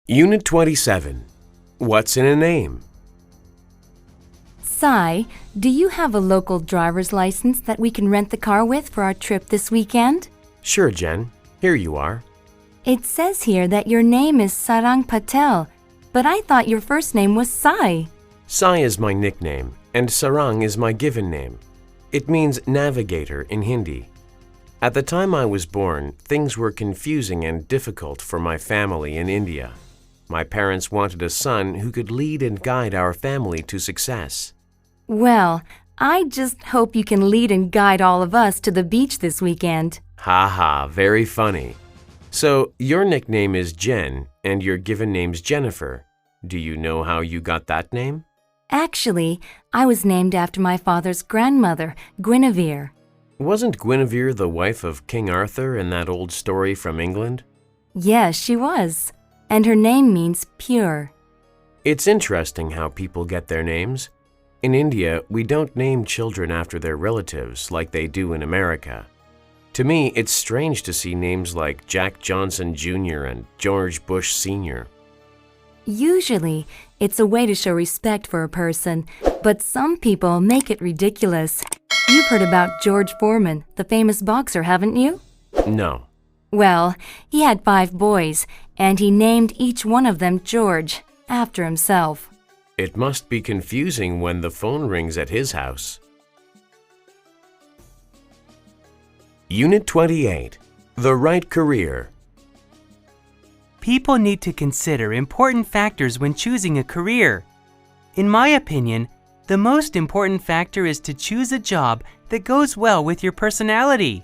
Unit 27. What's in a name? Sai, do you have a local driver's license that we can rent the car with for our trip this weekend? Sure, Jen. Here you are. It says here that your name is Sarang Patel, but I thought your first name was Sai. Sai is my nickname, and Sarang is my given name. It means navigator in Hindi. At the time I was born, things were confusing and difficult for my family in India. My parents wanted a son who could lead and guide our family to success. Well, I just hope you can lead and guide all of us to the beach this weekend. Ha ha, very funny. So, your nickname is Jen, and your given name's Jennifer. Do you know how you got that name? Actually, I was named after my father's grandmother, Guinevere. Wasn't Guinevere the wife of King Arthur in that old story from England? Yes, she was. And her name means pure. It's interesting how people get their names. In India, we don't name children after their relatives like they do in America. To me, it's strange to see names like Jack Johnson Jr. and George Bush Sr. Usually, it's a way to show respect for a person, but some people make it ridiculous. You've heard about George Foreman, the famous boxer, haven't you? No. Well, he had 5 boys, and he named each one of them George, after himself. It must be confusing when the phone rings at his house. Unit 28. The right career. People need to consider important factors when choosing a career. In my opinion, the most important factor is to choose a job that goes well with your personality.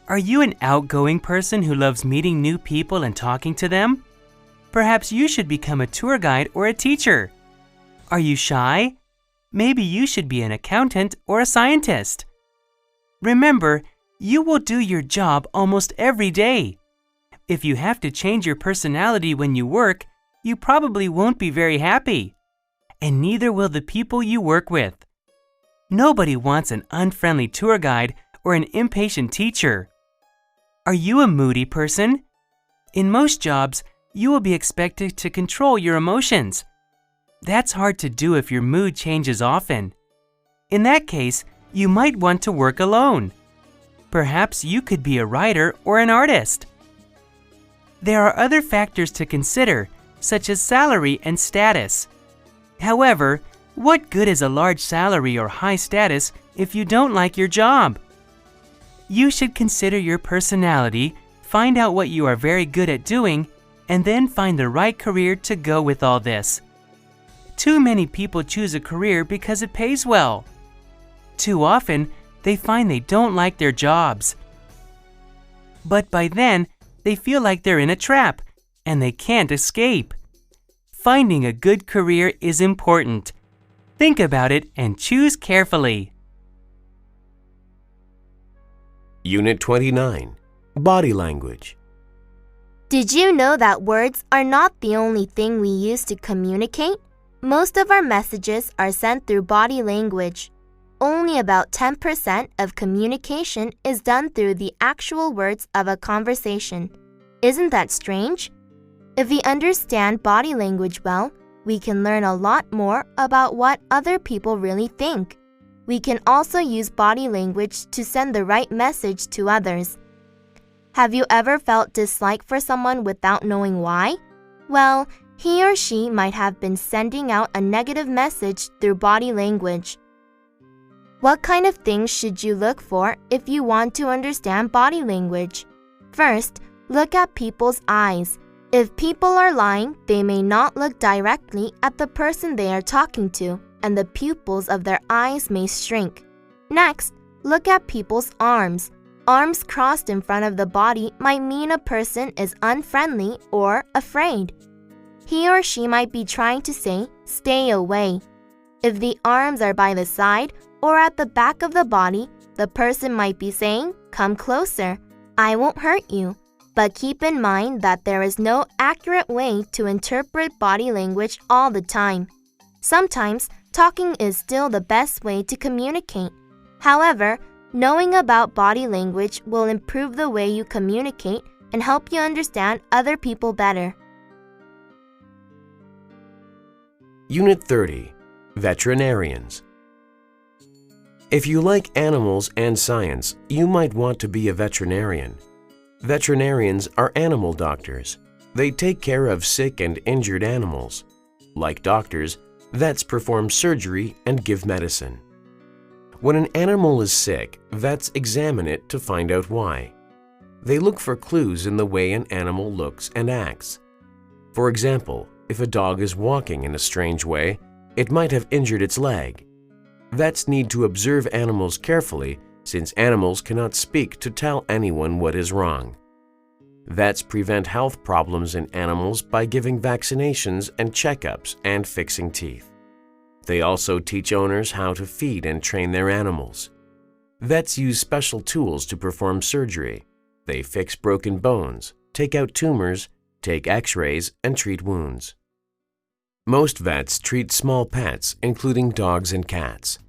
Are you an outgoing person who loves meeting new people and talking to them? Perhaps you should become a tour guide or a teacher. Are you shy? Maybe you should be an accountant or a scientist. Remember, you will do your job almost every day. If you have to change your personality when you work, you probably won't be very happy. And neither will the people you work with. Nobody wants an unfriendly tour guide or an impatient teacher. Are you a moody person? In most jobs, you will be expected to control your emotions. That's hard to do if your mood changes often. In that case, you might want to work alone. Perhaps you could be a writer or an artist. There are other factors to consider, such as salary and status. However, what good is a large salary or high status if you don't like your job? You should consider your personality, find out what you are very good at doing, and then find the right career to go with all this. Too many people choose a career because it pays well. Too often, they find they don't like their jobs. But by then, they feel like they're in a trap, and they can't escape. Finding a good career is important. Think about it and choose carefully. Unit 29. Body language. Did you know that words are not the only thing we use to communicate? Most of our messages are sent through body language. Only about 10% of communication is done through the actual words of a conversation. Isn't that strange? If we understand body language well, we can learn a lot more about what other people really think. We can also use body language to send the right message to others. Have you ever felt dislike for someone without knowing why? Well, he or she might have been sending out a negative message through body language. What kind of things should you look for if you want to understand body language? First, look at people's eyes. If people are lying, they may not look directly at the person they are talking to, and the pupils of their eyes may shrink. Next, look at people's arms. Arms crossed in front of the body might mean a person is unfriendly or afraid. He or she might be trying to say, "Stay away." If the arms are by the side or at the back of the body, the person might be saying, "Come closer, I won't hurt you." But keep in mind that there is no accurate way to interpret body language all the time. Sometimes, talking is still the best way to communicate. However, knowing about body language will improve the way you communicate and help you understand other people better. Unit 30, Veterinarians. If you like animals and science, you might want to be a veterinarian. Veterinarians are animal doctors. They take care of sick and injured animals. Like doctors, vets perform surgery and give medicine. When an animal is sick, vets examine it to find out why. They look for clues in the way an animal looks and acts. For example, if a dog is walking in a strange way, it might have injured its leg. Vets need to observe animals carefully since animals cannot speak to tell anyone what is wrong. Vets prevent health problems in animals by giving vaccinations and checkups and fixing teeth. They also teach owners how to feed and train their animals. Vets use special tools to perform surgery. They fix broken bones, take out tumors, take x-rays, and treat wounds. Most vets treat small pets, including dogs and cats.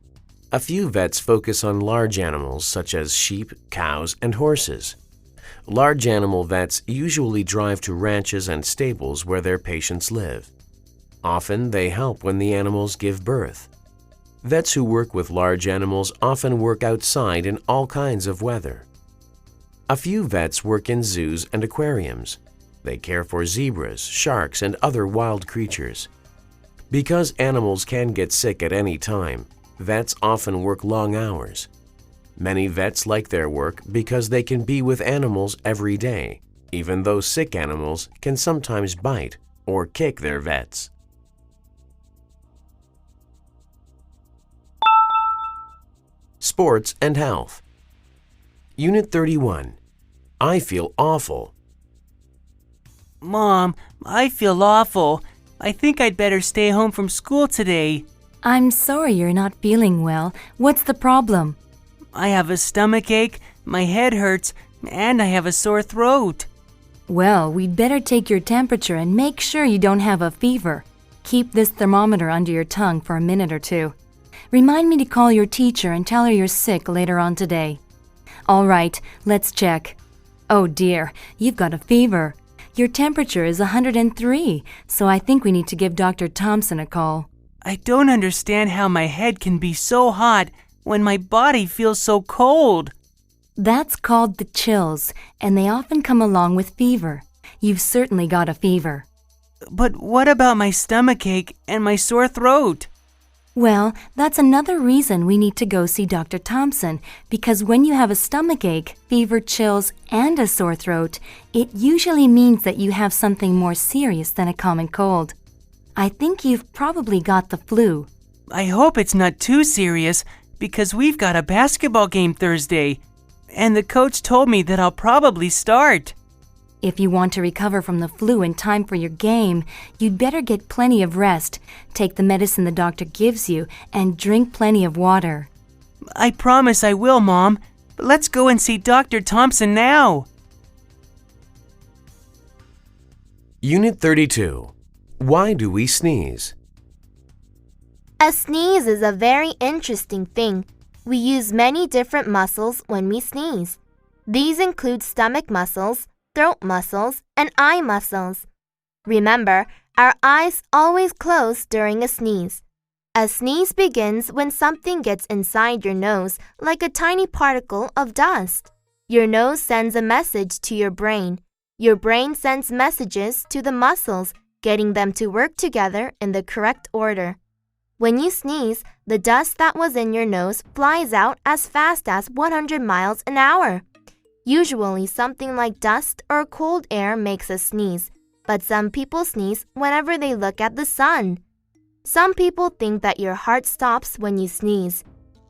A few vets focus on large animals such as sheep, cows, and horses. Large animal vets usually drive to ranches and stables where their patients live. Often, they help when the animals give birth. Vets who work with large animals often work outside in all kinds of weather. A few vets work in zoos and aquariums. They care for zebras, sharks, and other wild creatures. Because animals can get sick at any time, vets often work long hours. Many vets like their work because they can be with animals every day, even though sick animals can sometimes bite or kick their vets. Sports and Health. Unit 31. I feel awful. Mom, I feel awful. I think I'd better stay home from school today. I'm sorry you're not feeling well. What's the problem? I have a stomach ache, my head hurts, and I have a sore throat. Well, we'd better take your temperature and make sure you don't have a fever. Keep this thermometer under your tongue for a minute or two. Remind me to call your teacher and tell her you're sick later on today. All right, let's check. Oh dear, you've got a fever. Your temperature is 103, so I think we need to give Dr. Thompson a call. I don't understand how my head can be so hot when my body feels so cold. That's called the chills, and they often come along with fever. You've certainly got a fever. But what about my stomach ache and my sore throat? Well, that's another reason we need to go see Dr. Thompson, because when you have a stomach ache, fever, chills, and a sore throat, it usually means that you have something more serious than a common cold. I think you've probably got the flu. I hope it's not too serious, because we've got a basketball game Thursday, and the coach told me that I'll probably start. If you want to recover from the flu in time for your game, you'd better get plenty of rest, take the medicine the doctor gives you, and drink plenty of water. I promise I will, Mom. But let's go and see Dr. Thompson now. Unit 32. Why do we sneeze? A sneeze is a very interesting thing. We use many different muscles when we sneeze. These include stomach muscles, throat muscles, and eye muscles. Remember, our eyes always close during a sneeze. A sneeze begins when something gets inside your nose, like a tiny particle of dust. Your nose sends a message to your brain. Your brain sends messages to the muscles, getting them to work together in the correct order. When you sneeze, the dust that was in your nose flies out as fast as 100 miles an hour. Usually, something like dust or cold air makes us sneeze, but some people sneeze whenever they look at the sun. Some people think that your heart stops when you sneeze.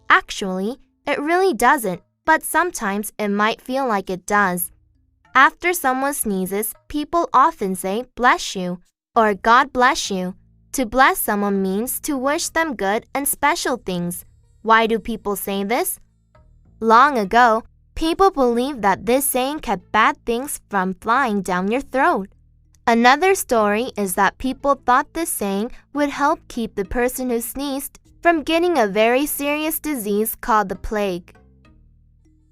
Actually, it really doesn't, but sometimes it might feel like it does. After someone sneezes, people often say, "Bless you," or "God bless you." To bless someone means to wish them good and special things. Why do people say this? Long ago, people believed that this saying kept bad things from flying down your throat. Another story is that people thought this saying would help keep the person who sneezed from getting a very serious disease called the plague.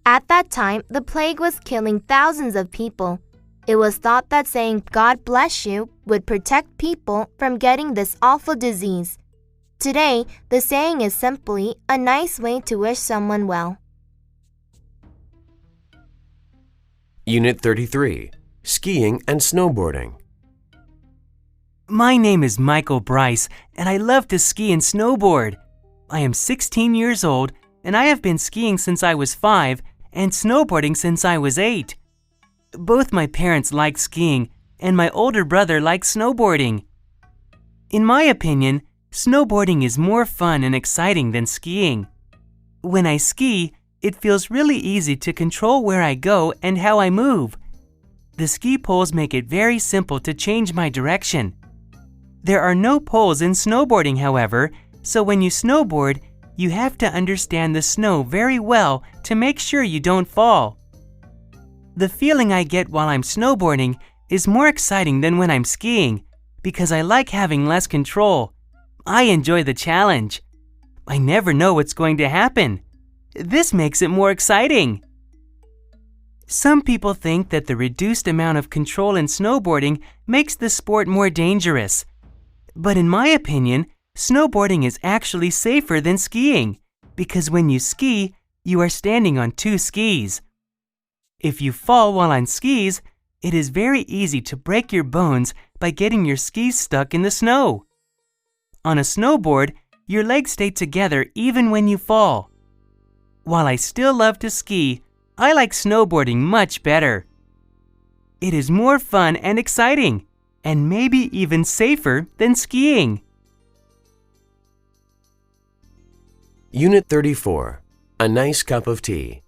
At that time, the plague was killing thousands of people. It was thought that saying "God bless you" would protect people from getting this awful disease. Today, the saying is simply a nice way to wish someone well. Unit 33, Skiing and Snowboarding. My name is Michael Bryce, and I love to ski and snowboard. I am 16 years old, and I have been skiing since I was 5 and snowboarding since I was 8. Both my parents like skiing, and my older brother likes snowboarding. In my opinion, snowboarding is more fun and exciting than skiing. When I ski, it feels really easy to control where I go and how I move. The ski poles make it very simple to change my direction. There are no poles in snowboarding, however, so when you snowboard, you have to understand the snow very well to make sure you don't fall. The feeling I get while I'm snowboarding is more exciting than when I'm skiing because I like having less control. I enjoy the challenge. I never know what's going to happen. This makes it more exciting. Some people think that the reduced amount of control in snowboarding makes the sport more dangerous. But in my opinion, snowboarding is actually safer than skiing because when you ski, you are standing on 2 skis. If you fall while on skis, it is very easy to break your bones by getting your skis stuck in the snow. On a snowboard, your legs stay together even when you fall. While I still love to ski, I like snowboarding much better. It is more fun and exciting, and maybe even safer than skiing. Unit 34, A Nice Cup of Tea.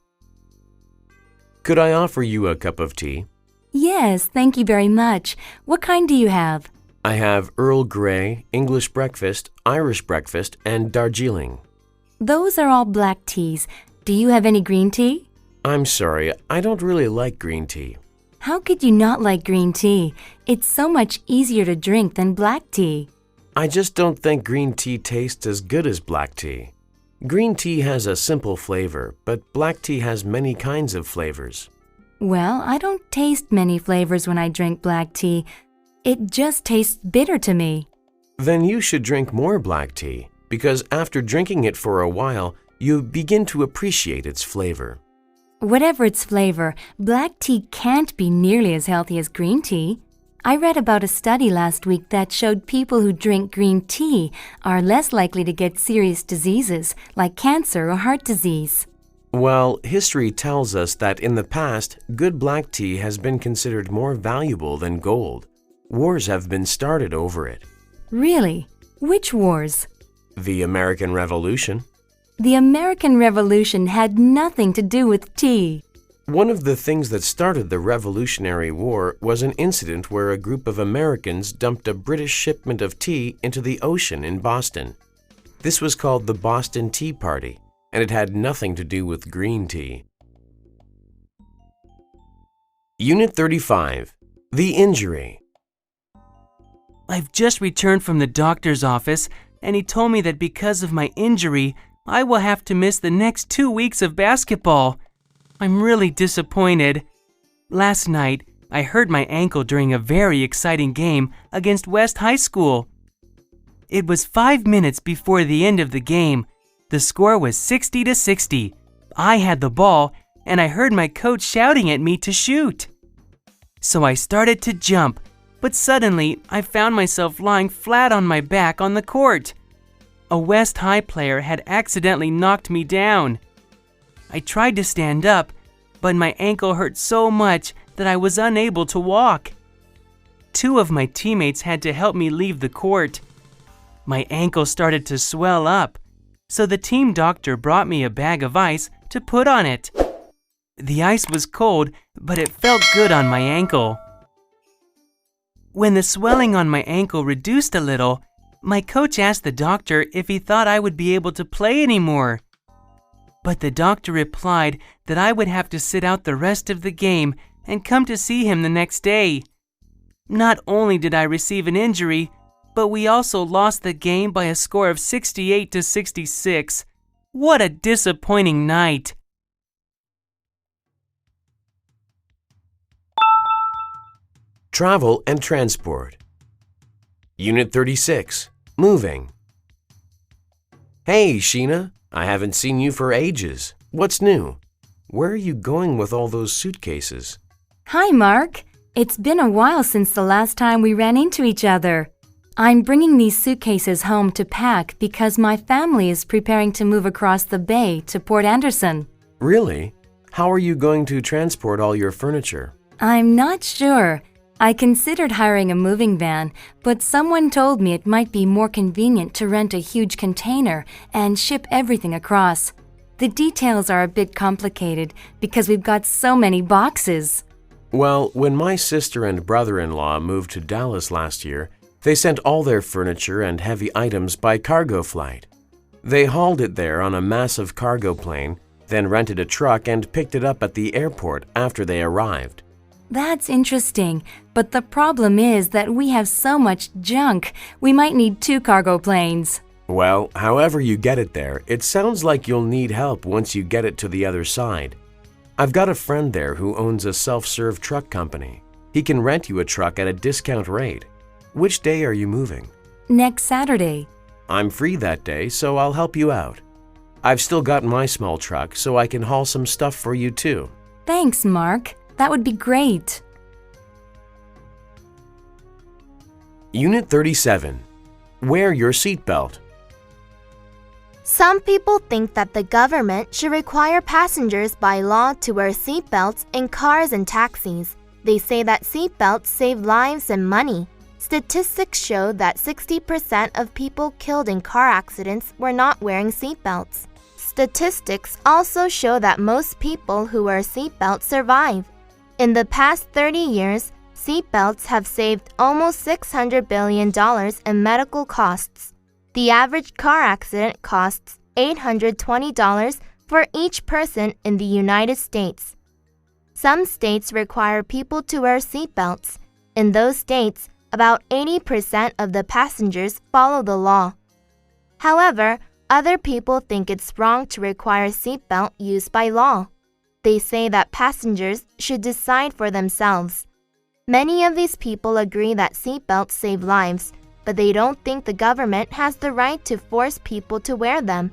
Could I offer you a cup of tea? Yes, thank you very much. What kind do you have? I have Earl Grey, English breakfast, Irish breakfast, and Darjeeling. Those are all black teas. Do you have any green tea? I'm sorry, I don't really like green tea. How could you not like green tea? It's so much easier to drink than black tea. I just don't think green tea tastes as good as black tea. Green tea has a simple flavor, but black tea has many kinds of flavors. Well, I don't taste many flavors when I drink black tea. It just tastes bitter to me. Then you should drink more black tea, because after drinking it for a while, you begin to appreciate its flavor. Whatever its flavor, black tea can't be nearly as healthy as green tea. I read about a study last week that showed people who drink green tea are less likely to get serious diseases like cancer or heart disease. Well, history tells us that in the past, good black tea has been considered more valuable than gold. Wars have been started over it. Really? Which wars? The American Revolution. The American Revolution had nothing to do with tea. One of the things that started the Revolutionary War was an incident where a group of Americans dumped a British shipment of tea into the ocean in Boston. This was called the Boston Tea Party, and it had nothing to do with green tea. Unit 35, The Injury. I've just returned from the doctor's office, and he told me that because of my injury, I will have to miss the next 2 weeks of basketball. I'm really disappointed. Last night, I hurt my ankle during a very exciting game against West High School. It was 5 minutes before the end of the game. The score was 60-60. I had the ball, and I heard my coach shouting at me to shoot. So I started to jump, but suddenly I found myself lying flat on my back on the court. A West High player had accidentally knocked me down. I tried to stand up, but my ankle hurt so much that I was unable to walk. 2 of my teammates had to help me leave the court. My ankle started to swell up, so the team doctor brought me a bag of ice to put on it. The ice was cold, but it felt good on my ankle. When the swelling on my ankle reduced a little, my coach asked the doctor if he thought I would be able to play anymore. But the doctor replied that I would have to sit out the rest of the game and come to see him the next day. Not only did I receive an injury, but we also lost the game by a score of 68-66. What a disappointing night. Travel and transport. Unit 36, Moving. Hey, Sheena, I haven't seen you for ages. What's new? Where are you going with all those suitcases? Hi, Mark. It's been a while since the last time we ran into each other. I'm bringing these suitcases home to pack because my family is preparing to move across the bay to Port Anderson. Really? How are you going to transport all your furniture? I'm not sure. I considered hiring a moving van, but someone told me it might be more convenient to rent a huge container and ship everything across. The details are a bit complicated because we've got so many boxes. Well, when my sister and brother-in-law moved to Dallas last year, they sent all their furniture and heavy items by cargo flight. They hauled it there on a massive cargo plane, then rented a truck and picked it up at the airport after they arrived. That's interesting, but the problem is that we have so much junk, we might need 2 cargo planes. Well, however you get it there, it sounds like you'll need help once you get it to the other side. I've got a friend there who owns a self-serve truck company. He can rent you a truck at a discount rate. Which day are you moving? Next Saturday. I'm free that day, so I'll help you out. I've still got my small truck, so I can haul some stuff for you too. Thanks, Mark. That would be great. Unit 37. Wear your seatbelt. Some people think that the government should require passengers by law to wear seatbelts in cars and taxis. They say that seatbelts save lives and money. Statistics show that 60% of people killed in car accidents were not wearing seatbelts. Statistics also show that most people who wear seatbelts survive. In the past 30 years, seatbelts have saved almost $600 billion in medical costs. The average car accident costs $820 for each person in the United States. Some states require people to wear seatbelts. In those states, about 80% of the passengers follow the law. However, other people think it's wrong to require seatbelt use by law. They say that passengers should decide for themselves. Many of these people agree that seatbelts save lives, but they don't think the government has the right to force people to wear them.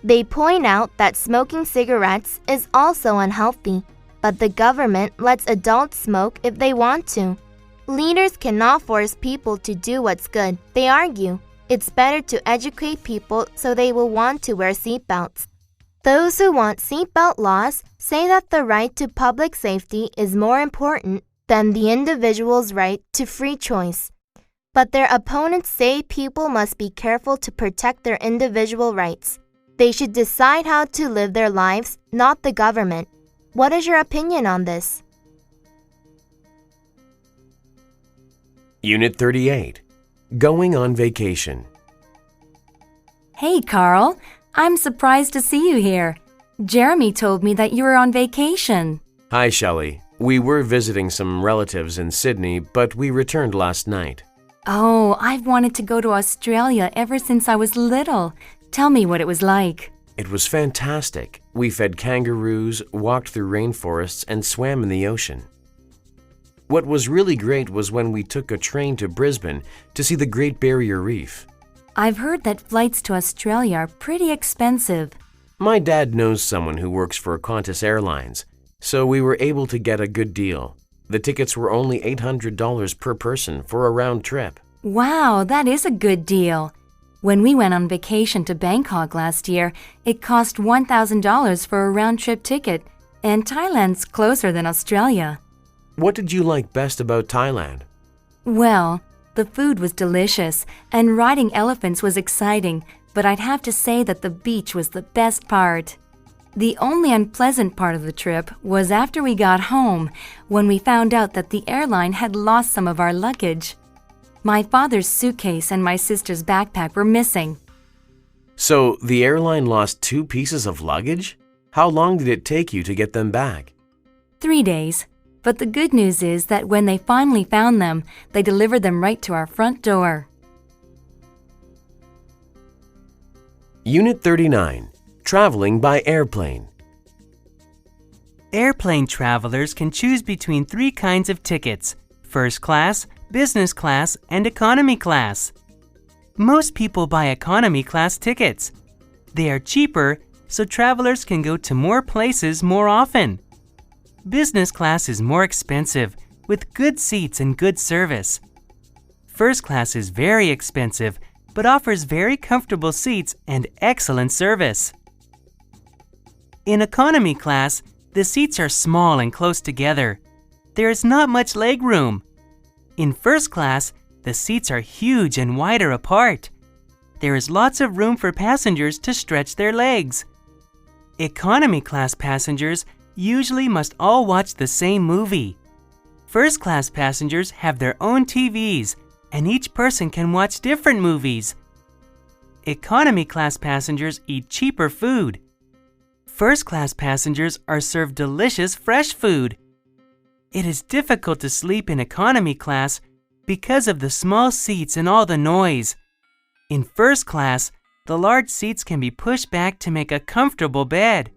They point out that smoking cigarettes is also unhealthy, but the government lets adults smoke if they want to. Leaders cannot force people to do what's good, they argue. It's better to educate people so they will want to wear seatbelts. Those who want seatbelt laws say that the right to public safety is more important than the individual's right to free choice. But their opponents say people must be careful to protect their individual rights. They should decide how to live their lives, not the government. What is your opinion on this? Unit 38. Going on vacation. Hey, Carl. I'm surprised to see you here. Jeremy told me that you were on vacation. Hi, Shelley. We were visiting some relatives in Sydney, but we returned last night. Oh, I've wanted to go to Australia ever since I was little. Tell me what it was like. It was fantastic. We fed kangaroos, walked through rainforests, and swam in the ocean. What was really great was when we took a train to Brisbane to see the Great Barrier Reef. I've heard that flights to Australia are pretty expensive. My dad knows someone who works for Qantas Airlines, so we were able to get a good deal. The tickets were only $800 per person for a round trip. Wow, that is a good deal. When we went on vacation to Bangkok last year, it cost $1,000 for a round-trip ticket, and Thailand's closer than Australia. What did you like best about Thailand? Well, the food was delicious, and riding elephants was exciting, but I'd have to say that the beach was the best part. The only unpleasant part of the trip was after we got home, when we found out that the airline had lost some of our luggage. My father's suitcase and my sister's backpack were missing. So, the airline lost 2 pieces of luggage? How long did it take you to get them back? 3 days. But the good news is that when they finally found them, they delivered them right to our front door. Unit 39. Traveling by airplane. Airplane travelers can choose between 3 kinds of tickets: first class, business class, and economy class. Most people buy economy class tickets. They are cheaper, so travelers can go to more places more often. Business class is more expensive, with good seats and good service. First class is very expensive, but offers very comfortable seats and excellent service. In economy class, the seats are small and close together. There is not much leg room. In first class, the seats are huge and wider apart. There is lots of room for passengers to stretch their legs. Economy class passengers usually must all watch the same movie. First class passengers have their own TVs, and each person can watch different movies. Economy class passengers eat cheaper food. First class passengers are served delicious fresh food. It is difficult to sleep in economy class because of the small seats and all the noise. In first class, the large seats can be pushed back to make a comfortable bed.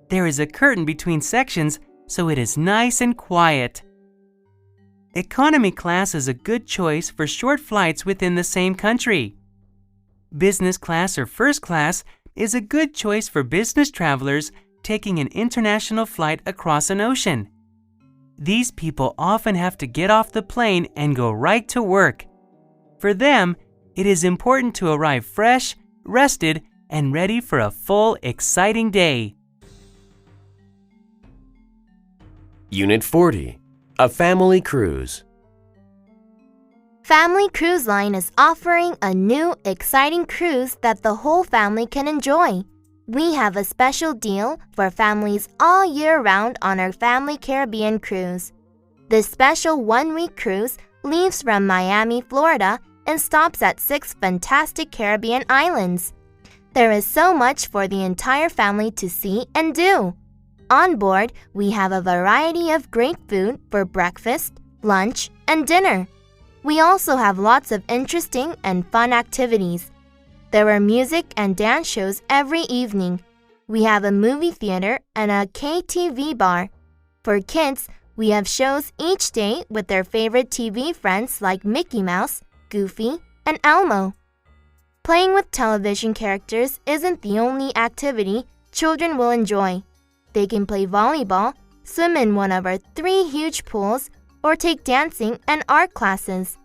There is a curtain between sections, so it is nice and quiet. Economy class is a good choice for short flights within the same country. Business class or first class is a good choice for business travelers taking an international flight across an ocean. These people often have to get off the plane and go right to work. For them, it is important to arrive fresh, rested, and ready for a full, exciting day. Unit 40. A family cruise. Family Cruise Line is offering a new, exciting cruise that the whole family can enjoy. We have a special deal for families all year round on our Family Caribbean Cruise. This special one-week cruise leaves from Miami, Florida, and stops at 6 fantastic Caribbean islands. There is so much for the entire family to see and do. On board, we have a variety of great food for breakfast, lunch, and dinner. We also have lots of interesting and fun activities. There are music and dance shows every evening. We have a movie theater and a KTV bar. For kids, we have shows each day with their favorite TV friends like Mickey Mouse, Goofy, and Elmo. Playing with television characters isn't the only activity children will enjoy. They can play volleyball, swim in one of our 3 huge pools, or take dancing and art classes.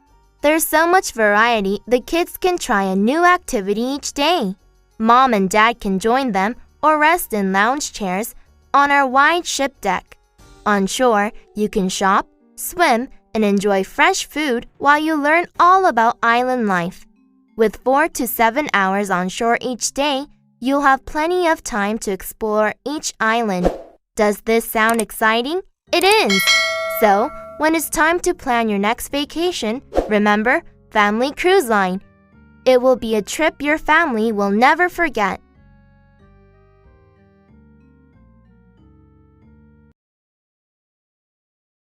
There's so much variety, the kids can try a new activity each day. Mom and Dad can join them or rest in lounge chairs on our wide ship deck. On shore, you can shop, swim, and enjoy fresh food while you learn all about island life. With 4 to 7 hours on shore each day, you'll have plenty of time to explore each island. Does this sound exciting? It is! So, when it's time to plan your next vacation, remember Family Cruise Line. It will be a trip your family will never forget.